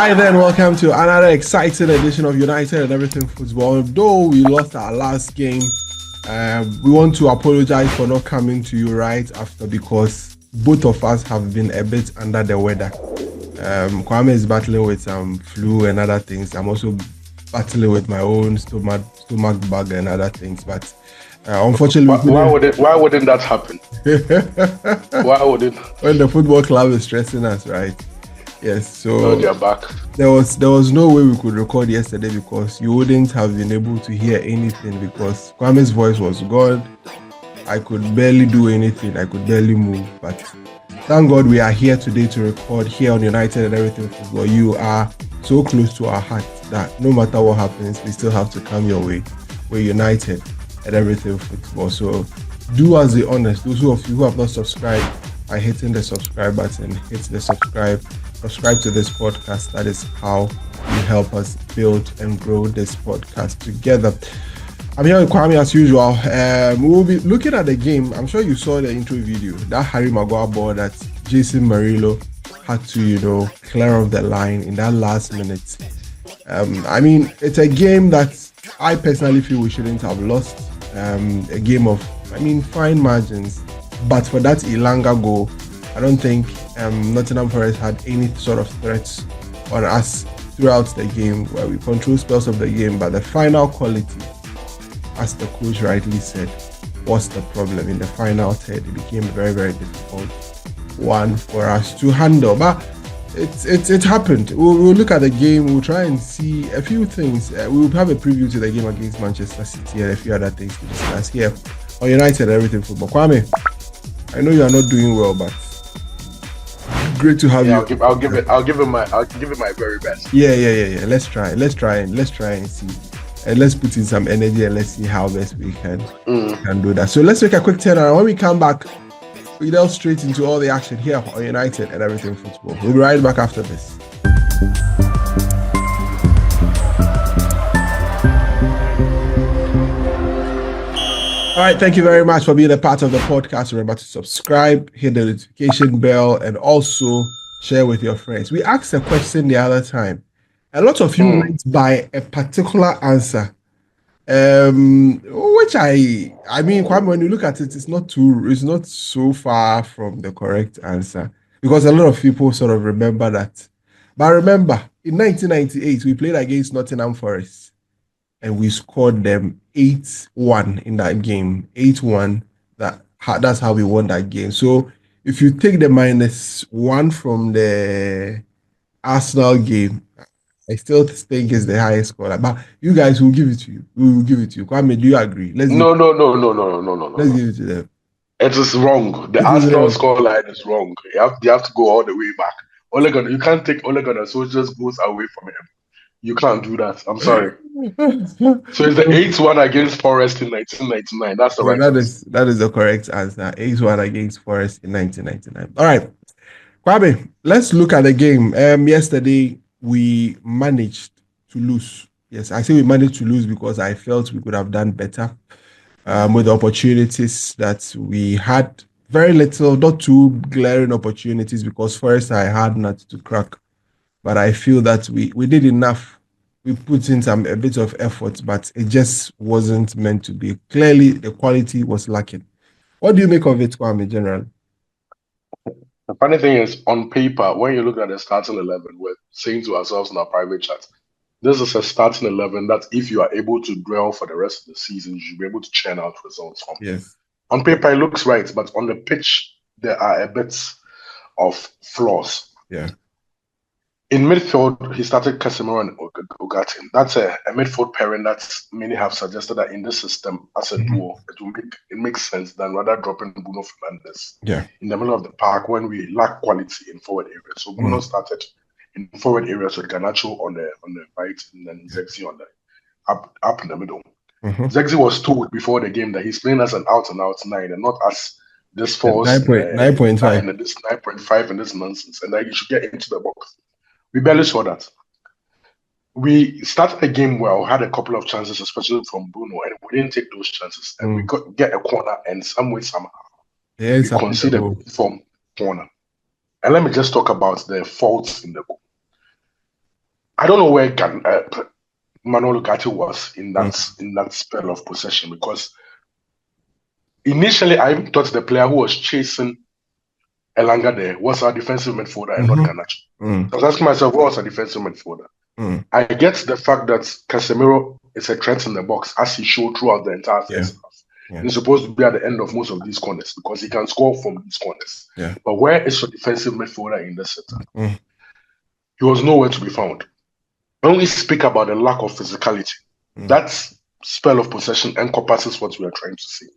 Hi then, welcome to another exciting edition of United and Everything Football. Though we lost our last game, we want to apologize for not coming to you right after because both of us have been a bit under the weather. Kwame is battling with some flu and other things. I'm also battling with my own stomach bug and other things. But unfortunately, why wouldn't that happen? Why wouldn't? When the football club is stressing us, right? Yes, so they're back. There was no way we could record yesterday because you wouldn't have been able to hear anything because Kwame's voice was gone. I could barely do anything. I could barely move. But thank God we are here today to record here on United and Everything Football. You are so close to our heart that no matter what happens, we still have to come your way. We're United and Everything Football. So do us the honors. Those of you who have not subscribed by hitting the subscribe button, hit the subscribe to this podcast. That is how you help us build and grow this podcast together. I'm here with Kwame as usual. We'll be looking at the game. I'm sure you saw the intro video. That Harry Maguire ball that Jason Murillo had to, clear off the line in that last minute. It's a game that I personally feel we shouldn't have lost. A game of, fine margins. But for that Ilanga goal, I don't think Nottingham Forest had any sort of threats on us throughout the game where we control spells of the game, but the final quality, as the coach rightly said, was the problem. In the final third, it became a very, very difficult one for us to handle. But it happened. We'll look at the game. We'll try and see a few things. We'll have a preview to the game against Manchester City and a few other things to discuss here on United and Everything Football. Kwame, I know you are not doing well, but great to have you. I'll give it my very best. Yeah. Let's try and see. And let's put in some energy and let's see how best we can do that. So let's take a quick turnaround. When we come back, we delve straight into all the action here on United and Everything Football. We'll be right back after this. All right, thank you very much for being a part of the podcast. Remember to subscribe, hit the notification bell, and also share with your friends. We asked a question the other time. A lot of you went by a particular answer, which Kwame, when you look at it, it's not so far from the correct answer because a lot of people sort of remember that. But remember, in 1998, we played against Nottingham Forest. And we scored them 8-1 in that game. 8-1. That's how we won that game. So if you take the -1 from the Arsenal game, I still think it's the highest score. But you guys will give it to you. We will give it to you. Kwame, do you agree? No. Let's give it to them. It is wrong. The Arsenal scoreline is wrong. You have to go all the way back. You can't take Ole Gunnar Solskjaer's goals away from him. You can't do that. I'm sorry. So it's the 8-1 against Forest in 1999. That's the right answer. That is the correct answer. 8-1 against Forest in 1999. All right. Kwame, let's look at the game. Yesterday, we managed to lose. Yes, I say we managed to lose because I felt we could have done better with the opportunities that we had. Very little, not too glaring opportunities because Forest I had not to crack. But I feel that we did enough. We put in a bit of effort, but it just wasn't meant to be. Clearly, the quality was lacking. What do you make of it, Kwame, generally? The funny thing is, on paper, when you look at the starting 11, we're saying to ourselves in our private chat, this is a starting 11 that if you are able to dwell for the rest of the season, you should be able to churn out results from. Yes. On paper, it looks right, but on the pitch, there are a bit of flaws. Yeah. In midfield, he started Casemiro and Ugarte. That's a midfield pairing that many have suggested that in this system, as a duo, it makes sense than rather dropping Bruno Fernandes in the middle of the park when we lack quality in forward areas. So Bruno started in forward areas with Garnacho on the right and then Zexi on the up in the middle. Zexi was told before the game that he's playing as an out-and-out 9 and not as this false 9.5 and this 9.5 and this nonsense, and that you should get into the box. We barely saw that. We started the game well, had a couple of chances, especially from Bruno, and we didn't take those chances. And we get a corner, and somehow, we conceded from corner. And let me just talk about the faults in the goal. I don't know where Manuel Ugarte was in that spell of possession, because initially I even thought the player who was chasing Elanga there was our defensive midfielder and not Garnacho. So I was asking myself, what was a defensive midfielder? I get the fact that Casemiro is a threat in the box, as he showed throughout the entire first half. He's supposed to be at the end of most of these corners because he can score from these corners. But where is your defensive midfielder in the center? He was nowhere to be found. When we speak about the lack of physicality, that spell of possession encompasses what we are trying to say.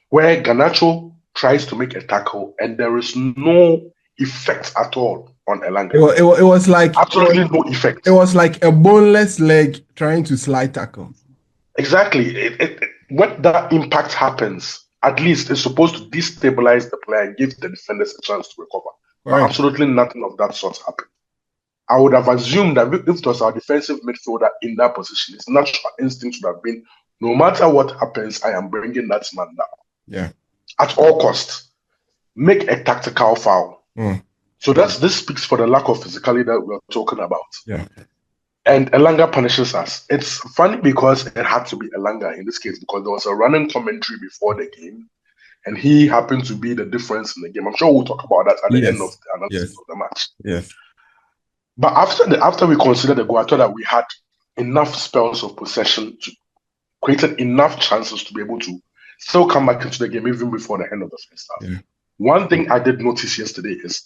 Where Garnacho tries to make a tackle and there is no effect at all on Elanga. It was like absolutely no effect. It was like a boneless leg trying to slide tackle. Exactly. When that impact happens, at least it's supposed to destabilize the player and give the defenders a chance to recover. But absolutely nothing of that sort happened. I would have assumed that if it was our defensive midfielder in that position, his natural instinct would have been, no matter what happens, I am bringing that man down. Yeah. At all costs, make a tactical foul. So this speaks for the lack of physicality that we're talking about. Yeah. And Elanga punishes us. It's funny because it had to be Elanga in this case, because there was a running commentary before the game, and he happened to be the difference in the game. I'm sure we'll talk about that at the end of the analysis of the match. Yes. But after we considered the goal, I thought that we had enough spells of possession to created enough chances to be able to still come back into the game even before the end of the first half. Yeah. One thing I did notice yesterday is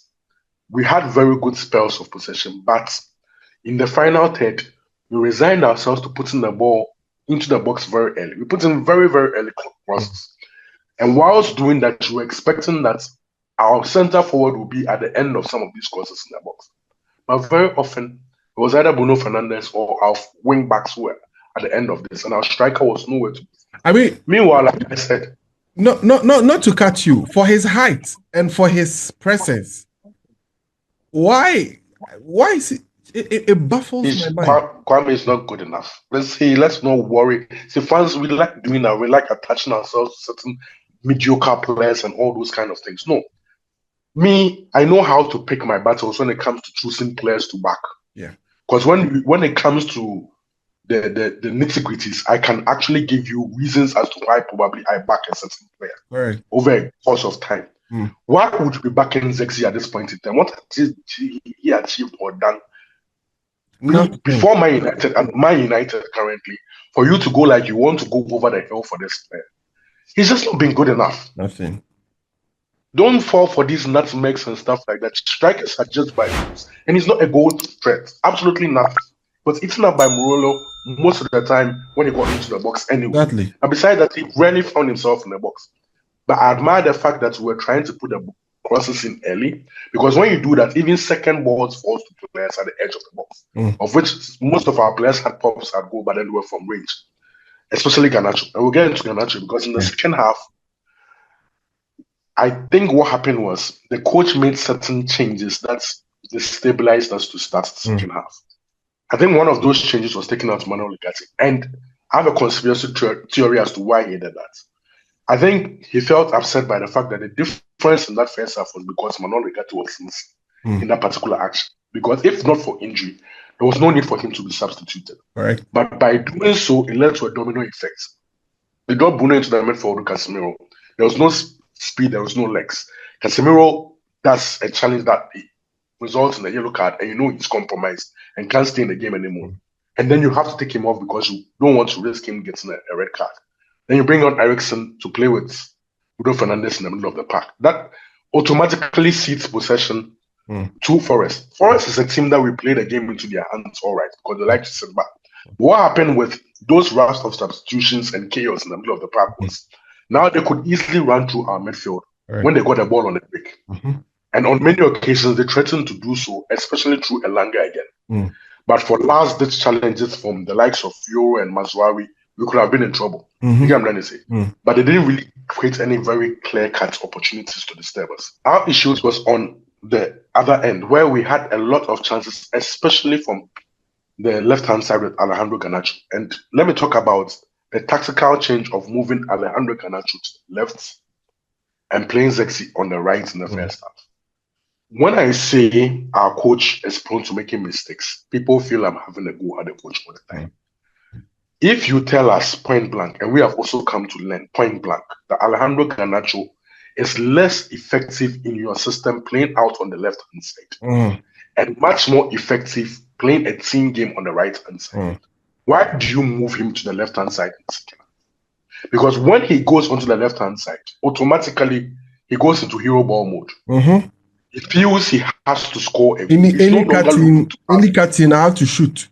we had very good spells of possession, but in the final third, we resigned ourselves to putting the ball into the box very early. We put in very, very early crosses. And whilst doing that, you were expecting that our center forward will be at the end of some of these crosses in the box. But very often, it was either Bruno Fernandes or our wing backs who were at the end of this, and our striker was nowhere to be. I mean, meanwhile, like I said, not to cut you, for his height and for his presence, why is it baffles my mind. Kwame is not good enough. Let's not worry. See, fans, we like doing that. We like attaching ourselves to certain mediocre players and all those kind of things. No. Me, I know how to pick my battles when it comes to choosing players to back. Yeah. Because when it comes to the nitty-gritties, I can actually give you reasons as to why probably I back a certain player over a course of time. Why would you be backing Zexi at this point in time? What has he achieved or done before Man United and Man United currently for you to go like you want to go over the hill for this player? He's just not been good enough. Nothing. Don't fall for these nutmegs and stuff like that. Strikers are just by goals. And he's not a goal threat. Absolutely nothing. But eaten up by Morolo most of the time when he got into the box anyway. Exactly. And besides that, he rarely found himself in the box. But I admire the fact that we're trying to put the crosses in early, because when you do that, even second balls falls to players at the edge of the box, of which most of our players had pops at goal, but then were from range, especially Garnacho. And we'll get into Garnacho because in the second half, I think what happened was the coach made certain changes that destabilized us to start the second half. I think one of those changes was taking out Manuel Ugarte. And I have a conspiracy theory as to why he did that. I think he felt upset by the fact that the difference in that first half was because Manuel Ugarte was missing in that particular action. Because if not for injury, there was no need for him to be substituted. Correct. But by doing so, it led to a domino effect. They got Bruno into the midfield with Casemiro. There was no speed, there was no legs. Casemiro, that's a challenge that results in a yellow card, and you know he's compromised and can't stay in the game anymore. And then you have to take him off because you don't want to risk him getting a red card. Then you bring on Eriksen to play with Bruno Fernandes in the middle of the park. That automatically ceds possession to Forest. Forest is a team that we play the game into their hands, all right, because they like to sit back. What happened with those rounds of substitutions and chaos in the middle of the park was now they could easily run through our midfield when they got the ball on the break. And on many occasions, they threatened to do so, especially through Elanga again. But for last-ditch challenges from the likes of Fiore and Mazraoui, we could have been in trouble. You get what I'm trying to say? But they didn't really create any very clear-cut opportunities to disturb us. Our issues was on the other end, where we had a lot of chances, especially from the left-hand side with Alejandro Garnacho. And let me talk about the tactical change of moving Alejandro Garnacho to the left and playing Zexi on the right in the first half. when I say our coach is prone to making mistakes, people feel I'm having a go at the coach all the time. If you tell us point blank, and we have also come to learn point blank, that Alejandro Garnacho is less effective in your system playing out on the left-hand side and much more effective playing a team game on the right-hand side. Why do you move him to the left-hand side? Because when he goes onto the left-hand side, automatically he goes into hero ball mode. He feels he has to score. Any cutting, I have to shoot.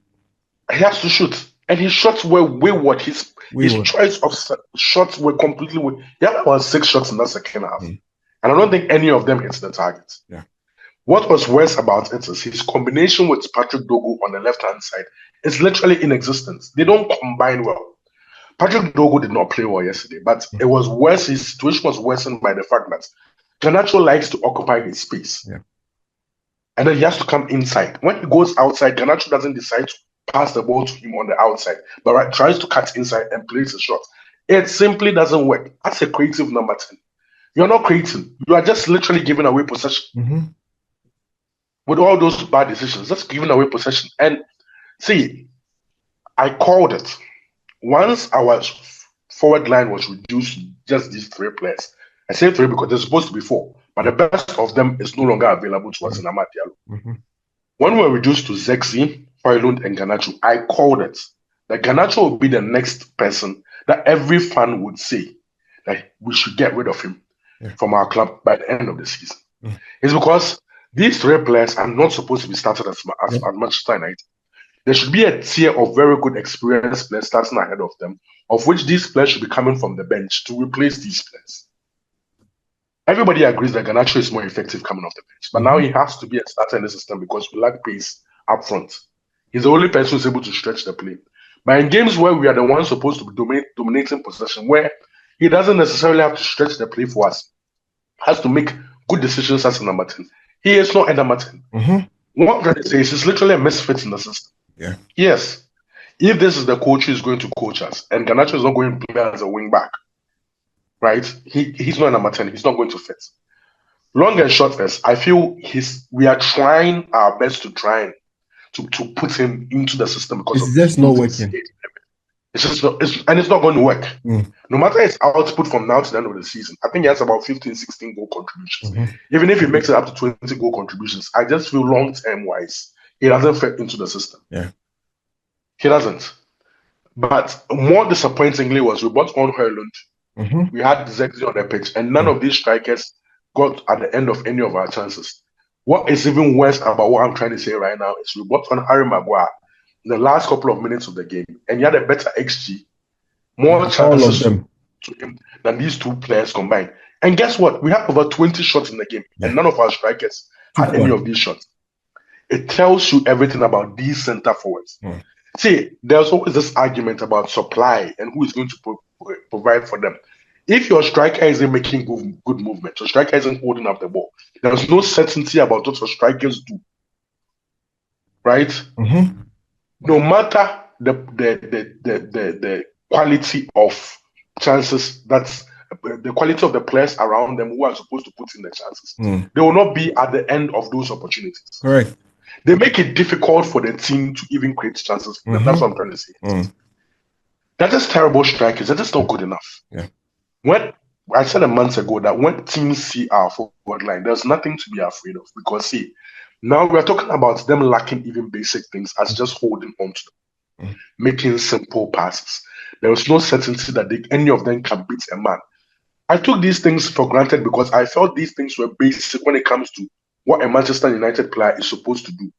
He has to shoot. And his shots were wayward. His choice of shots were completely wayward. He had about 6 shots in that second half. And I don't think any of them hits the target. Yeah. What was worse about it is his combination with Patrick Dogo on the left-hand side is literally in existence. They don't combine well. Patrick Dogo did not play well yesterday, but it was worse. His situation was worsened by the fact that Garnacho likes to occupy his space. Yeah. And then he has to come inside. When he goes outside, Garnacho doesn't decide to pass the ball to him on the outside, but tries to cut inside and place a shot. It simply doesn't work. That's a creative number 10. You're not creating. You are just literally giving away possession. With all those bad decisions, just giving away possession. And see, I called it. Once our forward line was reduced to just these 3 players, I say 3 because there's supposed to be 4, but the best of them is no longer available to us in Amad Diallo. When we were reduced to Zexi, Højlund, and Garnacho, I called it that Garnacho will be the next person that every fan would say that we should get rid of him from our club by the end of the season. It's because these 3 players are not supposed to be started as Manchester United. There should be a tier of very good experienced players starting ahead of them, of which these players should be coming from the bench to replace these players. Everybody agrees that Garnacho is more effective coming off the bench, but now he has to be a starter in the system because we lack pace up front. He's the only person who's able to stretch the play. But in games where we are the ones supposed to be dominating possession, where he doesn't necessarily have to stretch the play for us, has to make good decisions as a number 10. He is not a number 10. What I'm trying to say is he's literally a misfit in the system. Yeah. Yes. If this is the coach who's going to coach us, and Garnacho is not going to play as a wing back, right? He's not a number 10. He's not going to fit. Long and short is, I feel we are trying our best to try to put him into the system because it's just not working. It's not going to work. No matter his output from now to the end of the season, I think he has about 15, 16 goal contributions. Even if he makes it up to 20 goal contributions, I just feel long-term wise, he doesn't fit into the system. Yeah. He doesn't. But more disappointingly was we brought on Højlund. We had Zexi on the pitch, and none of these strikers got at the end of any of our chances. What is even worse about what I'm trying to say right now is we brought on Harry Maguire in the last couple of minutes of the game, and he had a better XG, more chances to him than these 2 players combined. And guess what? We have over 20 shots in the game, and none of our strikers had any of these shots. It tells you everything about these centre forwards. See, there's always this argument about supply and who is going to provide for them. If your striker isn't making good movement, your striker isn't holding up the ball, there's no certainty about what your strikers do. Right? No matter the quality of chances, that's the quality of the players around them who are supposed to put in the chances, they will not be at the end of those opportunities. Correct. They make it difficult for the team to even create chances. That's what I'm trying to say. They're just terrible strikers. They're just not good enough. Yeah. When I said a month ago that when teams see our forward line, there's nothing to be afraid of, because see, now we're talking about them lacking even basic things as just holding on to them, making simple passes. There was no certainty that any of them can beat a man. I took these things for granted because I felt these things were basic when it comes to what a Manchester United player is supposed to do.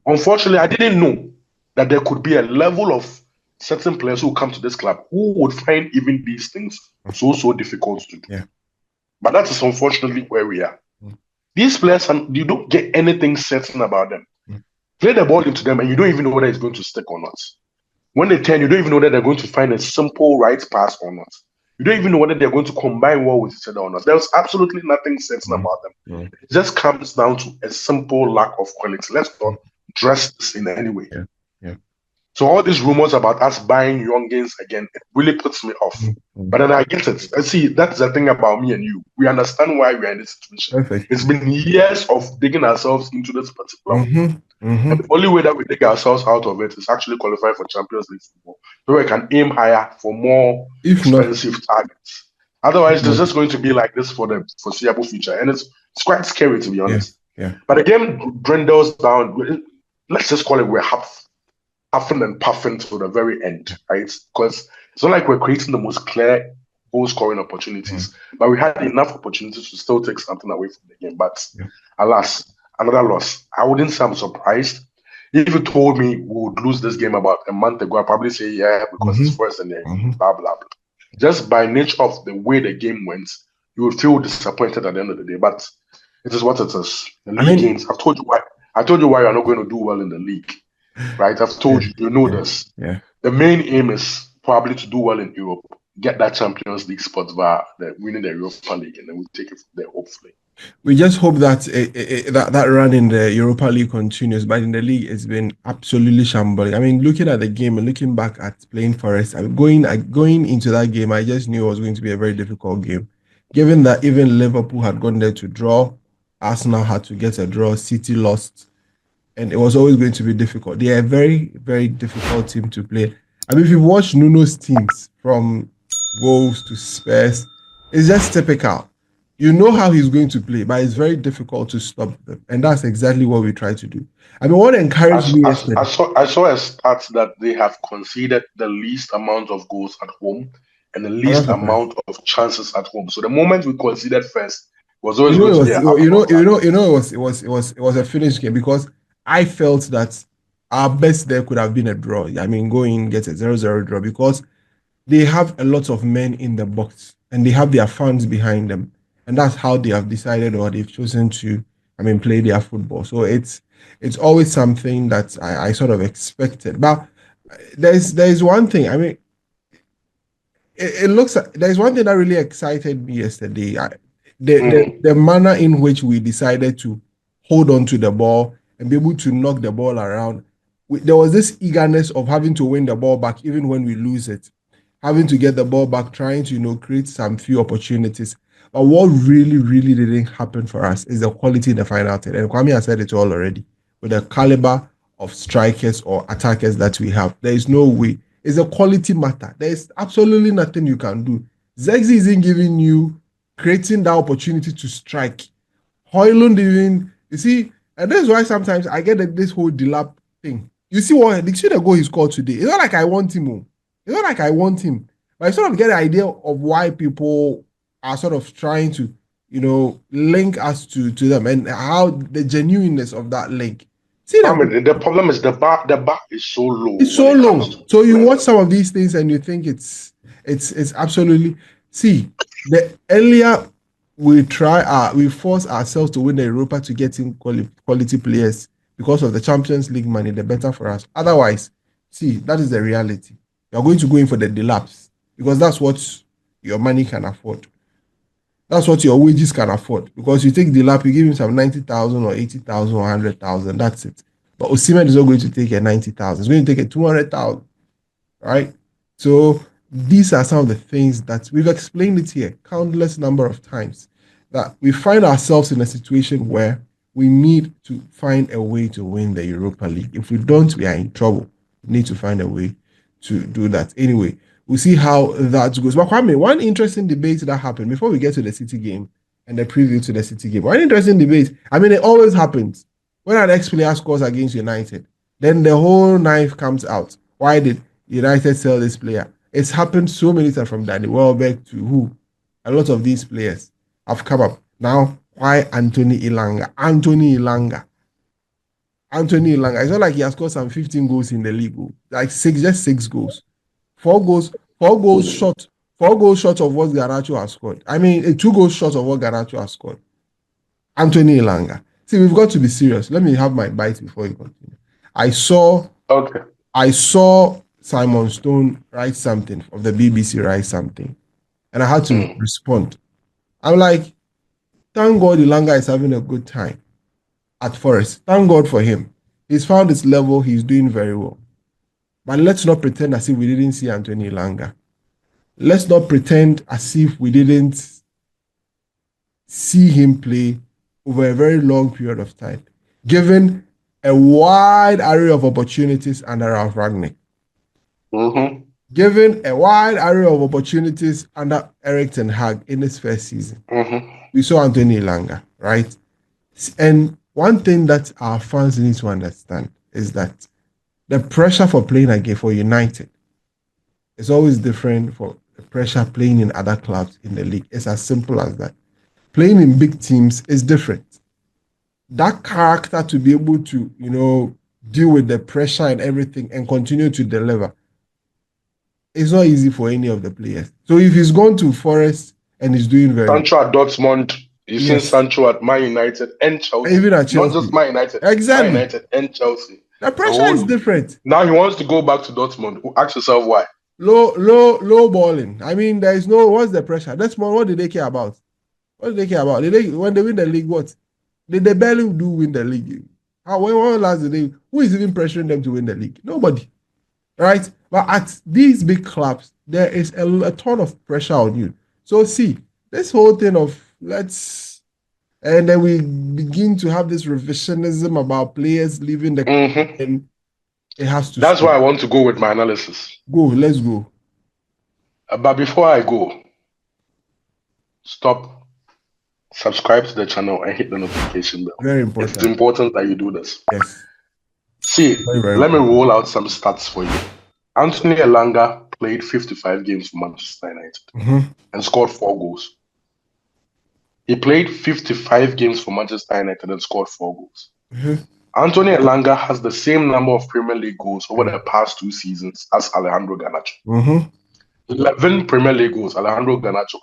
Unfortunately, I didn't know that there could be a level of certain players who come to this club who would find even these things so difficult to do. Yeah. But that is unfortunately where we are. These players, you don't get anything certain about them. Play the ball into them and you don't even know whether it's going to stick or not. When they turn, you don't even know that they're going to find a simple right pass or not. You don't even know whether they're going to combine well with each other or not. There's absolutely nothing certain about them. It just comes down to a simple lack of quality. Let's not dress this in any way. So all these rumors about us buying youngins again, it really puts me off. But then I get it. I see, that's the thing about me and you. We understand why we're in this situation. Perfect. It's been years of digging ourselves into this particular hole. And the only way that we dig ourselves out of it is actually qualify for Champions League football, so we can aim higher for more expensive targets. Otherwise, it's just going to be like this for the foreseeable future, and it's quite scary, to be honest. Yeah. But the game dwindles down. Let's just call it we're huffing and puffing to the very end, right? Because it's not like we're creating the most clear goal scoring opportunities, but we had enough opportunities to still take something away from the game. But alas, another loss. I wouldn't say I'm surprised. If you told me we would lose this game about a month ago, I'd probably say, yeah, because it's first and then blah, blah, blah. Just by nature of the way the game went, you would feel disappointed at the end of the day. But it is what it is. The league games, I've told you why. I told you why you're not going to do well in the league, right? I've told you, you know this. Yeah. The main aim is probably to do well in Europe, get that Champions League spot via winning the Europa League, and then we'll take it from there, hopefully. We just hope that that run in the Europa League continues, but in the league, it's been absolutely shambolic. I mean, looking at the game and looking back at playing Forest, going into that game, I just knew it was going to be a very difficult game, given that even Liverpool had gone there to draw, Arsenal had to get a draw, City lost, and it was always going to be difficult. They are a very, very difficult team to play. I mean, if you watch Nuno's teams from Wolves to Spurs, it's just typical. You know how he's going to play, but it's very difficult to stop them. And that's exactly what we try to do. I mean, what encouraged me yesterday... I saw a stat that they have conceded the least amount of goals at home and the least amount of chances at home. So the moment we conceded first was always it was a finished game, because I felt that our best there could have been a draw. I mean, get a 0-0 draw, because they have a lot of men in the box and they have their fans behind them. And that's how they have decided, or they've chosen to, play their football. So it's always something that I sort of expected. But there's one thing. I mean, there's one thing that really excited me yesterday. The manner in which we decided to hold on to the ball and be able to knock the ball around. There was this eagerness of having to win the ball back even when we lose it, having to get the ball back, trying to create some few opportunities. But what really, really didn't happen for us is the quality in the final third. And Kwame has said it all already. With the caliber of strikers or attackers that we have, there is no way. It's a quality matter. There is absolutely nothing you can do. Zexi isn't giving you, creating that opportunity to strike. Højlund even, you see, and that's why sometimes I get this whole Delap thing. You see the goal he scored today? It's not like I want him. But I sort of get the idea of why people are sort of trying to, link us to them, and how the genuineness of that link. See, the problem is the bar is so low. It's so low. So you watch some of these things and you think it's absolutely. See, the earlier we force ourselves to win the Europa to get in quality players because of the Champions League money, the better for us. Otherwise, see, that is the reality. You're going to go in for the delapse because that's what your money can afford. That's what your wages can afford. Because you take the lap, you give him some 90,000 or 80,000 or 100,000. That's it. But Osimhen is not going to take a 90,000. He's going to take a 200,000. Right? So these are some of the things that we've explained it here countless number of times, that we find ourselves in a situation where we need to find a way to win the Europa League. If we don't, we are in trouble. We need to find a way to do that. Anyway, we'll see how that goes. But Kwame, one interesting debate that happened before we get to the City game and the preview to the City game. One interesting debate. It always happens. When an ex-player scores against United, then the whole knife comes out. Why did United sell this player? It's happened so many times, from Danny Welbeck to who? A lot of these players have come up. Now, why Anthony Ilanga? It's not like he has scored some 15 goals in the league. Like just six goals. Four goals short of what Garnacho has scored. 2 goals short of what Garnacho has scored. Anthony Ilanga. See, we've got to be serious. Let me have my bite before you continue. I saw Simon Stone write something, of the BBC write something, and I had to respond. I'm like, thank God Ilanga is having a good time at Forest. Thank God for him. He's found his level. He's doing very well. But let's not pretend as if we didn't see Anthony Elanga. Let's not pretend as if we didn't see him play over a very long period of time, given a wide array of opportunities under Ralph Rangnick. Mm-hmm. Given a wide array of opportunities under Erik ten Hag in his first season. Mm-hmm. We saw Anthony Elanga, right? And one thing that our fans need to understand is that the pressure for playing again for United is always different for the pressure playing in other clubs in the league. It's as simple as that. Playing in big teams is different. That character to be able to, deal with the pressure and everything and continue to deliver, it's not easy for any of the players. So if he's gone to Forest and he's doing very Sancho at Dortmund, you've seen Sancho at Man United and Chelsea. Even at Chelsea. Not just Man United. Exactly. Man United and Chelsea. The pressure is different. Now he wants to go back to Dortmund. Ask yourself why. Low balling. I mean, there is no, what's the pressure? That's more, what did they care about? What did they care about? When they win the league, what? Did they barely do win the league? When last did they? Who is even pressuring them to win the league? Nobody. Right? But at these big clubs, there is a ton of pressure on you. So see, this whole thing of and then we begin to have this revisionism about players leaving the club, and it has to. That's why I want to go with my analysis. Let's go. But before I go, stop, subscribe to the channel, and hit the notification bell. Very important. It's important that you do this. Yes. See, let me roll out some stats for you. Anthony Elanga played 55 games for Manchester United and scored 4 goals. He played 55 games for Manchester United and scored 4 goals. Anthony Elanga has the same number of Premier League goals over the past 2 seasons as Alejandro Garnacho. 11 Premier League goals. Alejandro Garnacho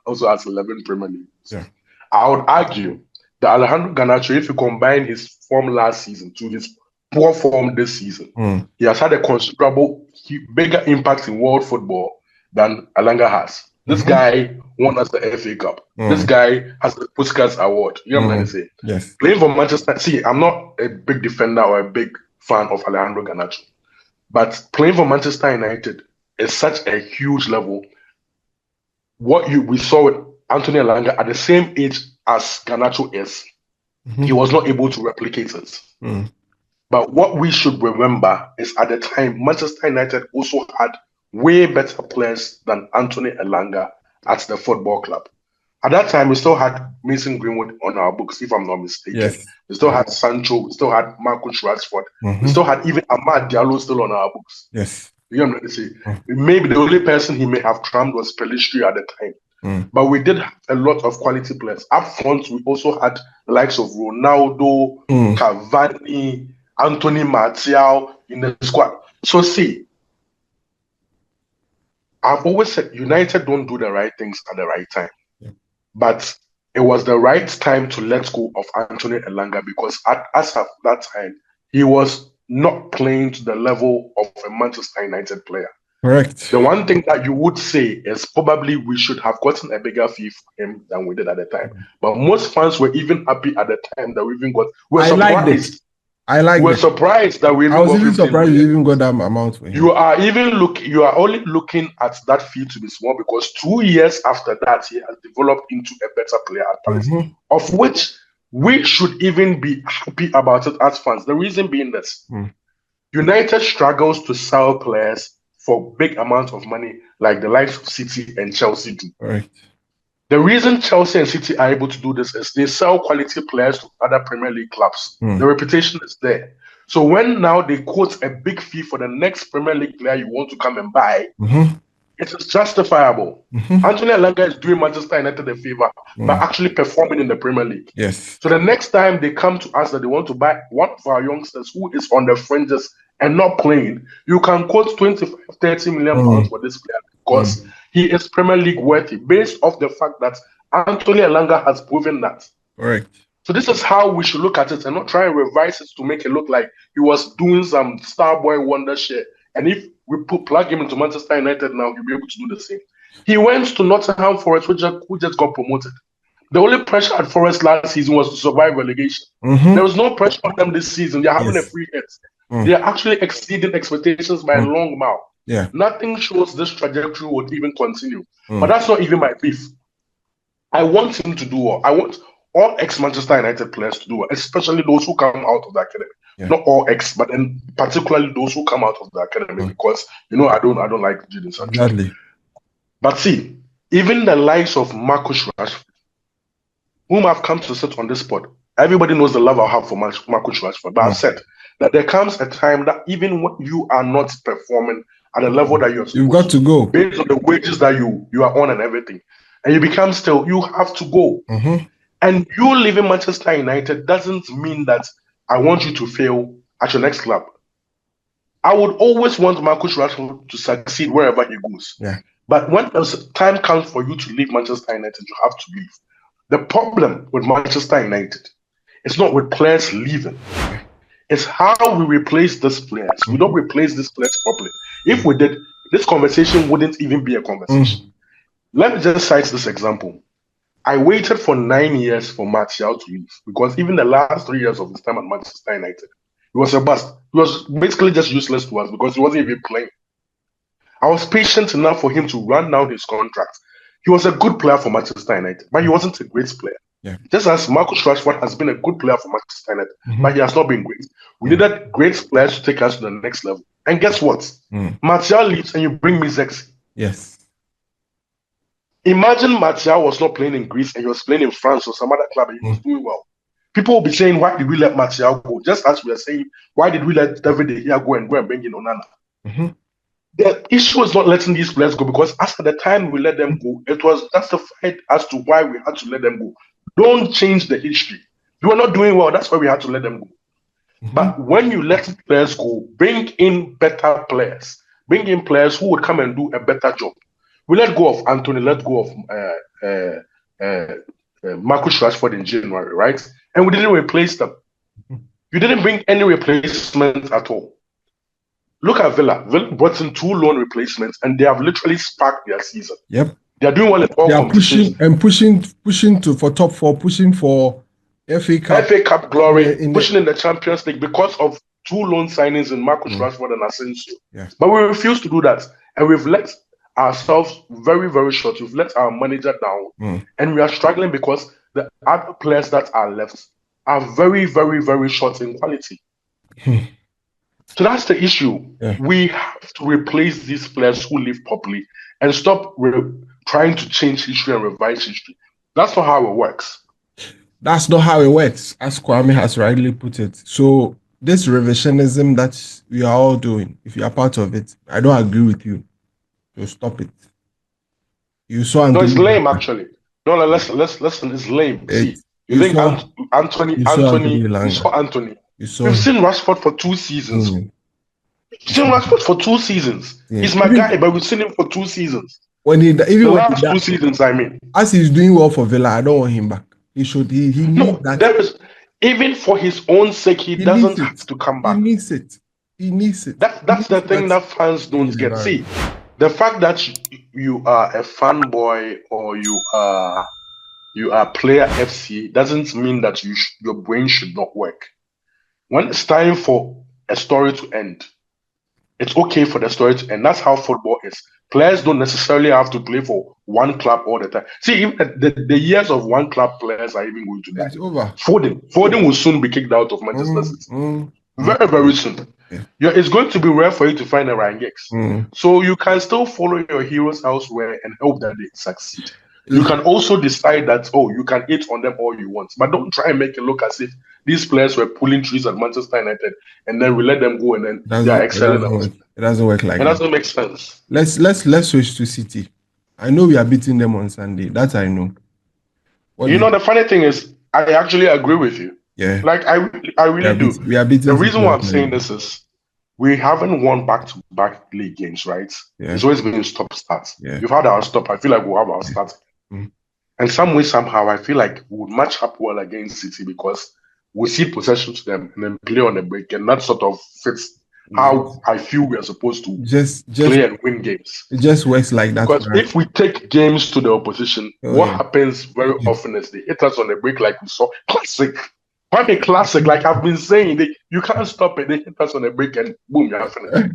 also has 11 Premier League goals. Yeah. I would argue that Alejandro Garnacho, if you combine his form last season to his poor form this season, he has had a considerable, bigger impact in world football than Elanga has. This guy won us the FA Cup. This guy has the Puskas Award. You know what I'm saying? Yes. Playing for Manchester, see, I'm not a big defender or a big fan of Alejandro Garnacho, but playing for Manchester United is such a huge level. What we saw with Anthony Elanga at the same age as Garnacho is, he was not able to replicate it. But what we should remember is at the time, Manchester United also had way better players than Anthony Elanga at the football club. At that time, we still had Mason Greenwood on our books, if I'm not mistaken. Yes. We still had Sancho. We still had Marcus Rashford. We still had even Amad Diallo still on our books. Yes. You know what I'm saying? Maybe the only person he may have trammed was Pelistri at the time. But we did have a lot of quality players. Up front, we also had the likes of Ronaldo, Cavani, Anthony Martial in the squad. So see, I've always said United don't do the right things at the right time. But it was the right time to let go of Anthony Elanga because as of that time, he was not playing to the level of a Manchester United player. Correct. The one thing that you would say is probably we should have gotten a bigger fee for him than we did at the time. But most fans were even happy at the time that we even got. We're surprised. We're surprised that we. I was even surprised you even got that amount for him. You are only looking at that fee to be small because 2 years after that he has developed into a better player at Paris, of which we should even be happy about it as fans. The reason being this: United struggles to sell players for big amounts of money, like the likes of City and Chelsea do. Right. The reason Chelsea and City are able to do this is they sell quality players to other Premier League clubs. The reputation is there. So when now they quote a big fee for the next Premier League player you want to come and buy, it is justifiable. Anthony Elanga is doing Manchester United a favor by actually performing in the Premier League. Yes. So the next time they come to us that they want to buy one of our youngsters who is on the fringes and not playing, you can quote 25, 30 million pounds for this player because he is Premier League worthy based off the fact that Anthony Elanga has proven that. Correct. So this is how we should look at it and not try and revise it to make it look like he was doing some Starboy wonder shit. And if we plug him into Manchester United now, he'll be able to do the same. He went to Nottingham Forest, who just got promoted. The only pressure at Forest last season was to survive relegation. There was no pressure on them this season. They're having a free hit. They are actually exceeding expectations by a long mile. Yeah. Nothing shows this trajectory would even continue. But that's not even my beef. I want him to do well. I want all ex-Manchester United players to do well, especially those who come out of the academy. Yeah. Not all ex, but then particularly those who come out of the academy, because I don't like Jadon Sancho. Exactly. But see, even the likes of Marcus Rashford, whom I've come to sit on this spot, everybody knows the love I have for Marcus Rashford. But I've said that there comes a time that even when you are not performing at the level that you've got to go based on the wages that you are on and everything, and you have to go. And you leaving Manchester United doesn't mean that I want you to fail at your next club. I would always want Marcus Rashford to succeed wherever he goes. Yeah. But when the time comes for you to leave Manchester United, you have to leave. The problem with Manchester United is not with players leaving. It's how we replace these players. We don't replace these players properly. If we did, this conversation wouldn't even be a conversation. Let me just cite this example. I waited for 9 years for Martial to leave, because even the last 3 years of his time at Manchester United, he was a bust. He was basically just useless to us because he wasn't even playing. I was patient enough for him to run down his contract. He was a good player for Manchester United, but he wasn't a great player. Yeah. Just as Marcus Rashford has been a good player for Manchester United, but he has not been great. We needed great players to take us to the next level. And guess what? Martial leaves and you bring me Zexi. Yes. Imagine Martial was not playing in Greece and he was playing in France or some other club and he was doing well. People will be saying, why did we let Martial go? Just as we are saying, why did we let David De Gea go and bring in Onana? The issue is not letting these players go, because after the time we let them go, it was justified as to why we had to let them go. Don't change the history. You were not doing well, that's why we had to let them go. But when you let players go, bring in better players. Bring in players who would come and do a better job. We let go of Anthony, let go of Marcus Rashford in January, right? And we didn't replace them. You didn't bring any replacements at all. Look at Villa. Villa brought in 2 loan replacements, and they have literally sparked their season. Yep. They are doing well in all competitions. Pushing for top 4, pushing for FA Cup glory, pushing in the Champions League because of 2 loan signings in Marcus Rashford and Asensio. Yes. But we refuse to do that, and we've let ourselves very, very short. We've let our manager down, and we are struggling because the other players that are left are very, very, very short in quality. So that's the issue. Yeah. We have to replace these players who live properly and stop trying to change history and revise history. That's not how it works. That's not how it works, as Kwame has rightly put it. So this revisionism that we are all doing, if you are part of it, I don't agree with you. So stop it. You saw Anthony. No, it's lame actually. No, listen, it's lame. See, you think Anthony, you saw Anthony. We've seen Rashford for 2 seasons. We've seen Rashford for 2 seasons. Yeah. He's my guy, but we've seen him for 2 seasons. The last 2 seasons, I mean. As he's doing well for Villa, I don't want him back. He should. He needs that. There is, even for his own sake, he doesn't have to come back. He needs it. That's the thing that fans don't get. See, the fact that you are a fanboy or you are player FC doesn't mean that your brain should not work. When it's time for a story to end, it's okay for the story to end. That's how football is. Players don't necessarily have to play for one club all the time. See, even the years of one club players are even going to die. It's over. Foden will soon be kicked out of Manchester City. Very, very soon. Yeah. It's going to be rare for you to find a Ryan Giggs. So you can still follow your heroes elsewhere and hope that they succeed. You can also decide that, you can hate on them all you want. But don't try and make it look as if these players were pulling trees at Manchester United and then we let them go and then they are excelling. It doesn't work like that. It doesn't make sense. Let's switch to City. I know we are beating them on Sunday. That I know. The funny thing is, I actually agree with you. Yeah. Like, I really do. We are beating. The reason why I'm saying this is we haven't won back-to-back league games, right? Yeah. It's always been stop starts. Yeah. You've had our stop. I feel like we'll have our start. And some way, somehow, I feel like we would match up well against City because we see possession to them and then play on the break, and that sort of fits how I feel we are supposed to just play and win games. It just works like that. Because if we take games to the opposition, what happens very often is they hit us on the break, like we saw. Kwame classic, like I've been saying, you can't stop it. They hit us on a break and boom, you're finished.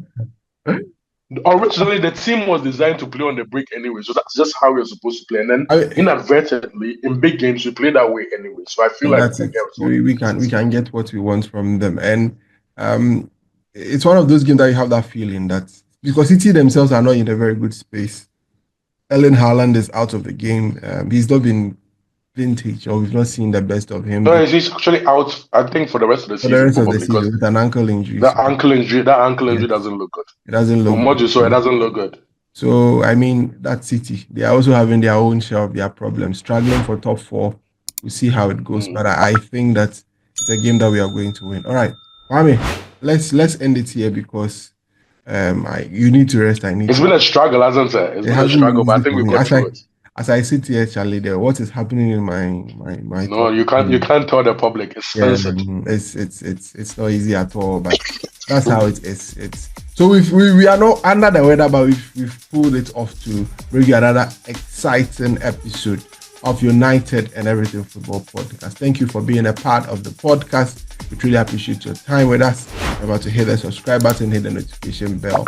Originally, the team was designed to play on the break anyway, so that's just how we're supposed to play. And then inadvertently, in big games, we play that way anyway. So I feel like that's it. We can get what we want from them, and it's one of those games that you have that feeling that because City themselves are not in a very good space. Erling Haaland is out of the game. He's not been vintage, or we've not seen the best of him. No, he's actually out, I think, for the rest of the season. For the rest of the season with an ankle injury. That ankle injury doesn't look good. It doesn't look good. From what you saw, it doesn't look good. So, I mean, that's City. They are also having their own share of their problems, struggling for top 4. We'll see how it goes. But I think that it's a game that we are going to win. All right, Kwame, let's end it here because you need to rest. It's been a struggle, hasn't it? It's been a struggle, but I think we've got through it. As I sit here, Charlie, what is happening in my no, you can't tell the public. It's censored. It's not easy at all, but that's how it is. So we are not under the weather, but we've pulled it off to bring you another exciting episode of United and Everything Football Podcast. Thank you for being a part of the podcast. We truly appreciate your time with us. Remember to hit the subscribe button, hit the notification bell,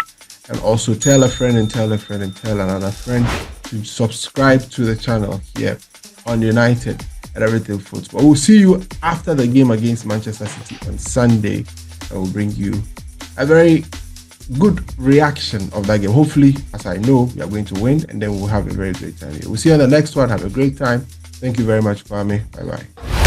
and also tell a friend and tell a friend and tell another friend to subscribe to the channel here on United and Everything Football. We'll see you after the game against Manchester City on Sunday. I will bring you a very good reaction of that game. Hopefully, as I know, we are going to win, and then we'll have a very great time here. We'll see you on the next one. Have a great time. Thank you very much, Kwame. Bye-bye.